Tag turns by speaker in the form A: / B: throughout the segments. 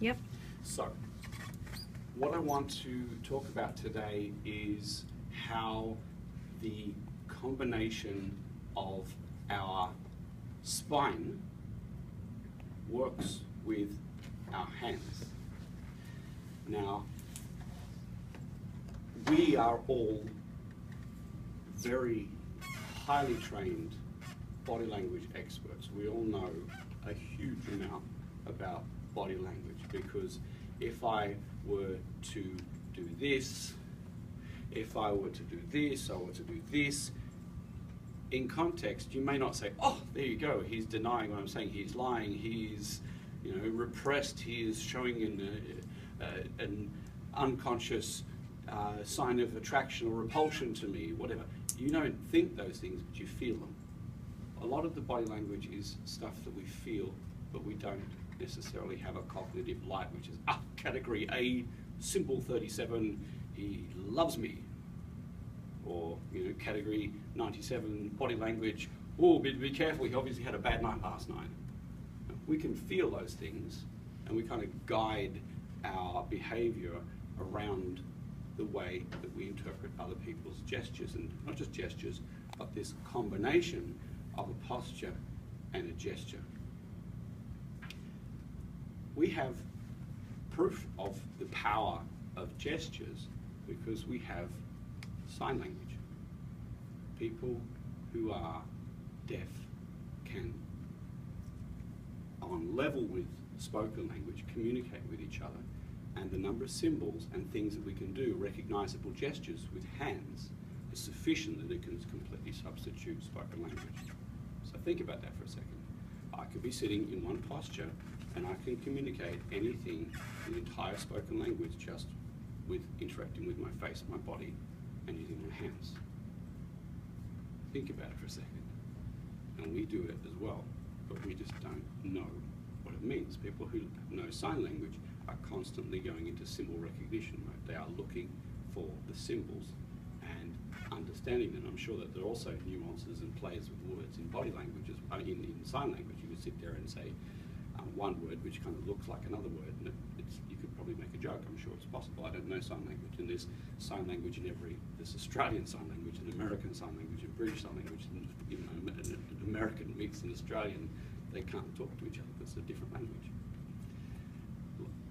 A: Yep.
B: So, what I want to talk about today is how the combination of our spine works with our hands. Now, we are all very highly trained body language experts. We all know a huge amount about body language, because if I were to do this, if I were to do this, I were to do this, in context, you may not say, oh, there you go, he's denying what I'm saying, he's lying, he's repressed, he is showing an unconscious sign of attraction or repulsion to me, whatever. You don't think those things, but you feel them. A lot of the body language is stuff that we feel, but we don't necessarily have a cognitive light, which is, category A, symbol 37, he loves me. Or, category 97, body language, oh, be careful, he obviously had a bad night last night. We can feel those things, and we kind of guide our behavior around the way that we interpret other people's gestures, and not just gestures, but this combination of a posture and a gesture. We have proof of the power of gestures because we have sign language. People who are deaf can, on level with spoken language, communicate with each other, and the number of symbols and things that we can do, recognizable gestures with hands, is sufficient that it can completely substitute spoken language. So think about that for a second. I could be sitting in one posture and I can communicate anything in the entire spoken language just with interacting with my face, my body, and using my hands. Think about it for a second. And we do it as well, but we just don't know what it means. People who know sign language are constantly going into symbol recognition mode. They are looking for the symbols and understanding them. I'm sure that there are also nuances and plays with words in body languages. In sign language, you could sit there and say one word which kind of looks like another word, and you could probably make a joke. I'm sure it's possible. I don't know sign language, and there's sign language in there's Australian sign language, and American sign language, and British sign language, and an American mixed in Australian. They can't talk to each other because it's a different language.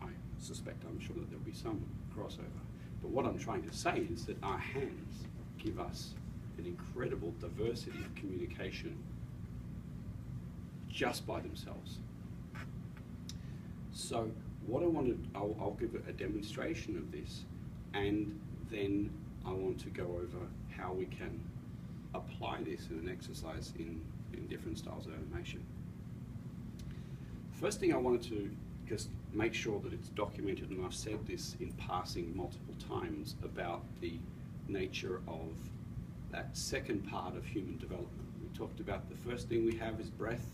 B: I suspect, I'm sure that there'll be some crossover. But what I'm trying to say is that our hands give us an incredible diversity of communication just by themselves. So what I want to, I'll give a demonstration of this, and then I want to go over how we can apply this in an exercise in different styles of animation. First thing I wanted to just make sure that it's documented, and I've said this in passing multiple times, about the nature of that second part of human development. We talked about the first thing we have is breath.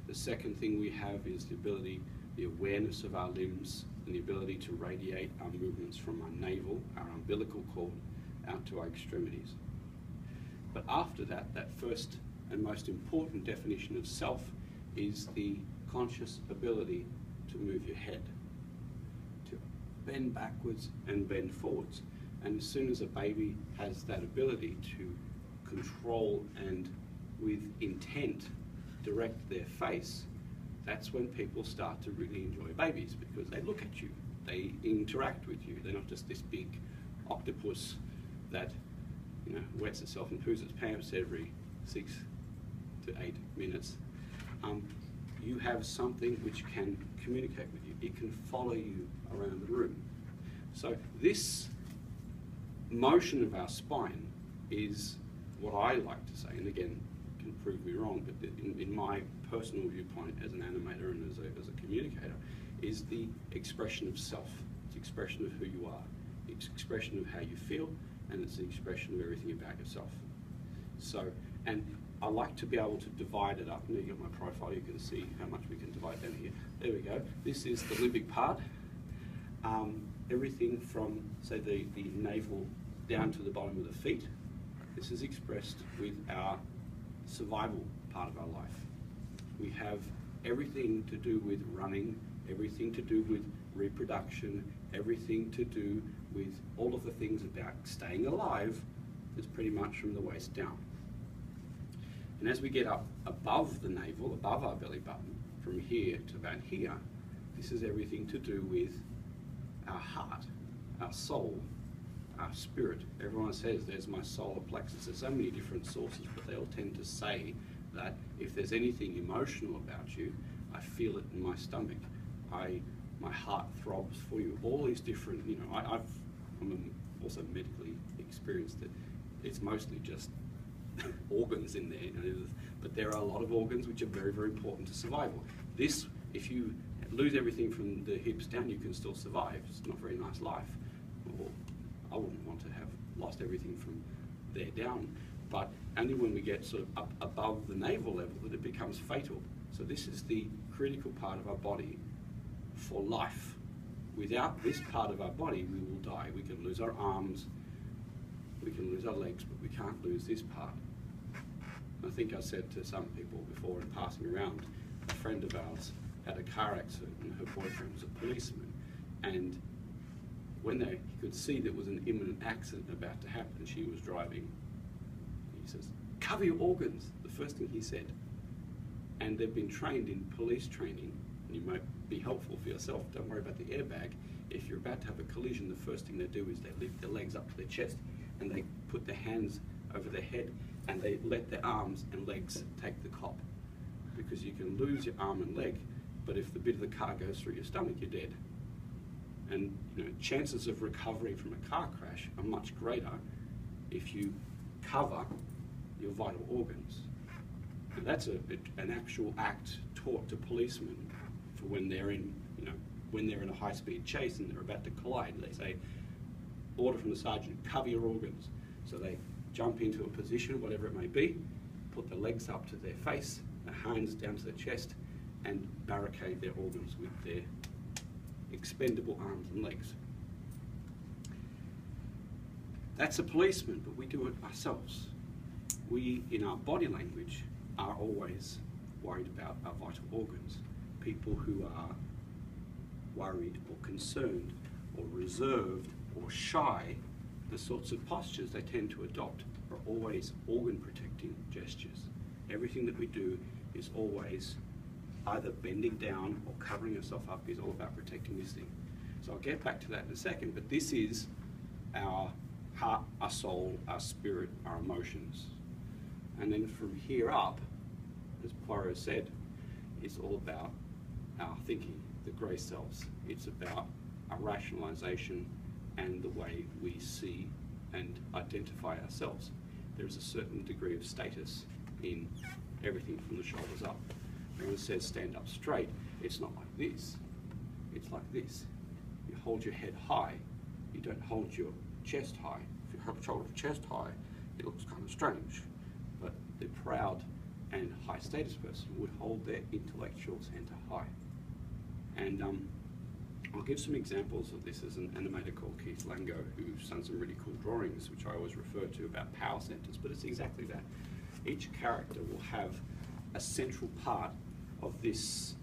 B: The second thing we have is the ability, the awareness of our limbs, and the ability to radiate our movements from our navel, our umbilical cord, out to our extremities. But after that, that first and most important definition of self is the conscious ability to move your head, to bend backwards and bend forwards. And as soon as a baby has that ability to control and with intent direct their face, that's when people start to really enjoy babies, because they look at you, they interact with you. They're not just this big octopus that wets itself and poos its pants every 6 to 8 minutes. You have something which can communicate with you. It can follow you around the room. So this motion of our spine is what I like to say, and again, can prove me wrong, but in my personal viewpoint as an animator and as a communicator, is the expression of self. It's the expression of who you are. It's the expression of how you feel, and it's the expression of everything about yourself. So, and I like to be able to divide it up. And you got my profile, you can see how much we can divide down here. There we go. This is the limbic part. Everything from, say, the navel down to the bottom of the feet. This is expressed with our survival part of our life. We have everything to do with running everything to do with reproduction, everything to do with all of the things about staying alive is pretty much from the waist down. And as we get up above the navel, above our belly button, from here to about here, this is everything to do with our heart, our soul, our spirit. Everyone says there's my solar plexus. There's so many different sources, but they all tend to say that if there's anything emotional about you, I feel it in my stomach. My heart throbs for you. All these different, I'm also medically experienced that it's mostly just organs in there, but there are a lot of organs which are very, very important to survival. This, if you lose everything from the hips down, you can still survive. It's not a very nice life. Well, I wouldn't want to have lost everything from there down, but only when we get sort of up above the navel level that it becomes fatal. So this is the critical part of our body for life. Without this part of our body, we will die. We can lose our arms, we can lose our legs, but we can't lose this part. I think I said to some people before in passing around, a friend of ours had a car accident and her boyfriend was a policeman, and when he could see there was an imminent accident about to happen, she was driving, he says, "Cover your organs," the first thing he said. And they've been trained in police training, and you might be helpful for yourself, don't worry about the airbag. If you're about to have a collision, the first thing they do is they lift their legs up to their chest and they put their hands over their head and they let their arms and legs take the cop. Because you can lose your arm and leg, but if the bit of the car goes through your stomach, you're dead. And chances of recovering from a car crash are much greater if you cover your vital organs. And that's an actual act taught to policemen for when they're in, when they're in a high-speed chase and they're about to collide. They say, order from the sergeant, cover your organs. So they jump into a position, whatever it may be, put their legs up to their face, their hands down to their chest, and barricade their organs with their expendable arms and legs. That's a policeman, but we do it ourselves. We, in our body language, are always worried about our vital organs. People who are worried or concerned or reserved or shy, the sorts of postures they tend to adopt are always organ protecting gestures. Everything that we do is always either bending down or covering yourself up is all about protecting this thing. So I'll get back to that in a second, but this is our heart, our soul, our spirit, our emotions. And then from here up, as Poirot said, it's all about our thinking, the grey cells. It's about our rationalisation and the way we see and identify ourselves. There's a certain degree of status in everything from the shoulders up. When it says stand up straight, it's not like this, it's like this. You hold your head high, you don't hold your chest high. If you hold your chest high, it looks kind of strange. But the proud and high status person would hold their intellectual centre high. And I'll give some examples of this as an animator called Keith Lango, who's done some really cool drawings, which I always refer to about power centres, but it's exactly that. Each character will have a central part of this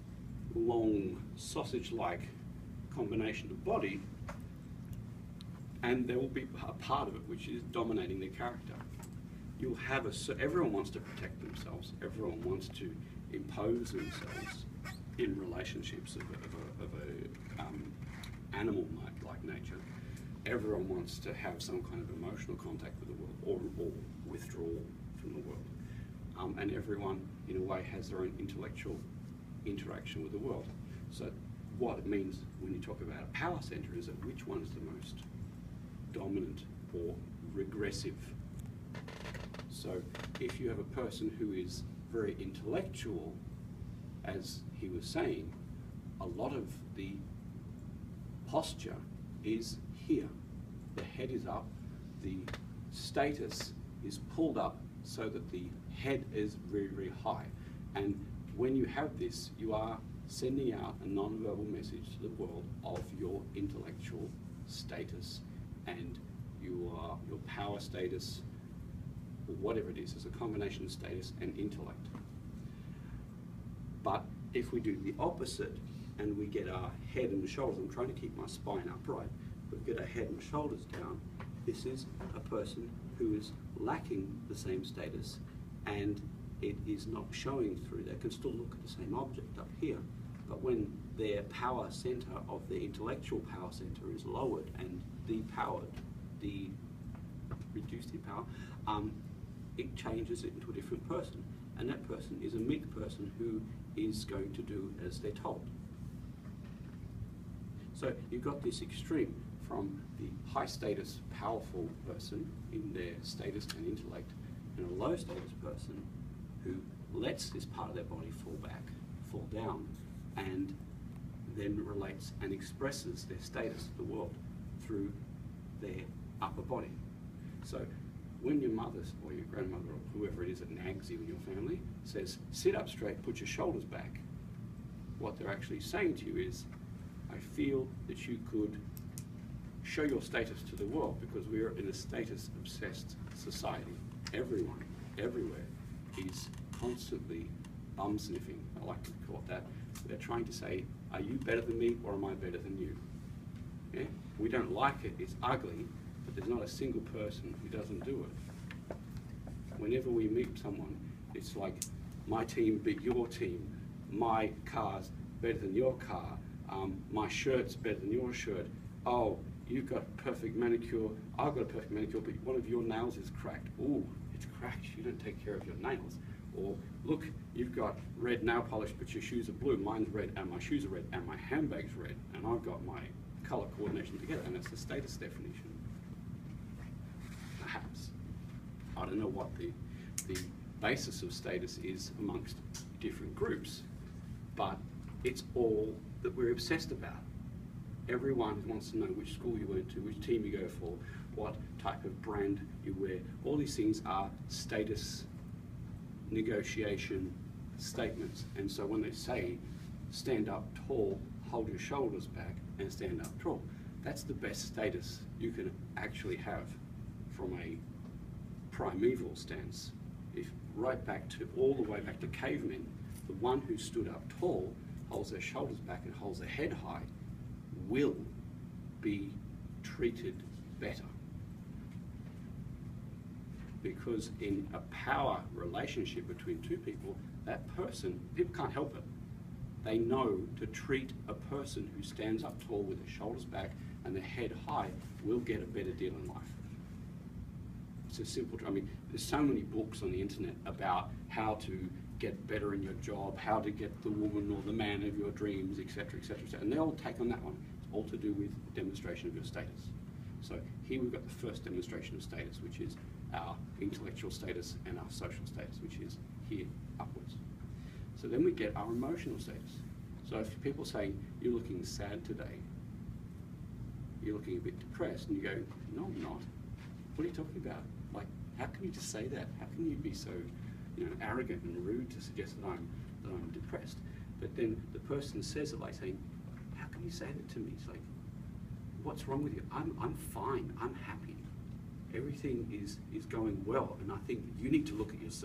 B: long sausage-like combination of body, and there will be a part of it which is dominating the character. You'll have everyone wants to protect themselves, everyone wants to impose themselves in relationships of a animal-like nature. Everyone wants to have some kind of emotional contact with the world or withdrawal from the world. And everyone, in a way, has their own intellectual interaction with the world. So what it means when you talk about a power centre is that which one is the most dominant or regressive. So if you have a person who is very intellectual, as he was saying, a lot of the posture is here. The head is up, the status is pulled up so that the head is very, very high. And when you have this, you are sending out a non-verbal message to the world of your intellectual status and your power status, or whatever it is. It's a combination of status and intellect. But if we do the opposite, and we get our head and shoulders, I'm trying to keep my spine upright, but we get our head and shoulders down, this is a person who is lacking the same status, and it is not showing through. They can still look at the same object up here, but when their power center of their intellectual power center is lowered and depowered, reduced in power, it changes it into a different person. And that person is a meek person who is going to do as they're told. So you've got this extreme from the high status, powerful person in their status and intellect, and a low status person who lets this part of their body fall down, and then relates and expresses their status to the world through their upper body. So when your mother or your grandmother or whoever it is that nags you in your family says, sit up straight, put your shoulders back, what they're actually saying to you is, I feel that you could show your status to the world, because we are in a status-obsessed society. Everyone, everywhere, is constantly bum sniffing. I like to call it that. They're trying to say, are you better than me or am I better than you? Yeah? We don't like it, it's ugly, but there's not a single person who doesn't do it. Whenever we meet someone, it's like, my team beat your team, my car's better than your car, my shirt's better than your shirt, oh, you've got perfect manicure, I've got a perfect manicure, but one of your nails is cracked. Ooh, it's cracked, you don't take care of your nails. Or, look, you've got red nail polish, but your shoes are blue, mine's red, and my shoes are red, and my handbag's red, and I've got my color coordination together, and it's the status definition. Perhaps. I don't know what the basis of status is amongst different groups, but it's all that we're obsessed about. Everyone wants to know which school you went to, which team you go for, what type of brand you wear. All these things are status negotiation statements. And so when they say, stand up tall, hold your shoulders back, and stand up tall, that's the best status you can actually have from a primeval stance. If right back to, all the way back to cavemen, the one who stood up tall, holds their shoulders back and holds their head high, will be treated better. Because in a power relationship between two people, that person, people can't help it. They know to treat a person who stands up tall with their shoulders back and their head high will get a better deal in life. It's a simple, I mean, there's so many books on the internet about how to get better in your job, how to get the woman or the man of your dreams, etc., etc., etc. And they all take on that one. It's all to do with demonstration of your status. So here we've got the first demonstration of status, which is our intellectual status and our social status, which is here upwards. So then we get our emotional status. So if people say, you're looking sad today, you're looking a bit depressed, and you go, no, I'm not. What are you talking about? Like, how can you just say that? How can you be so, arrogant and rude to suggest that I'm depressed? But then the person says it like saying, how can you say that to me? It's like, what's wrong with you? I'm fine, I'm happy. Everything is going well, and I think you need to look at yourself.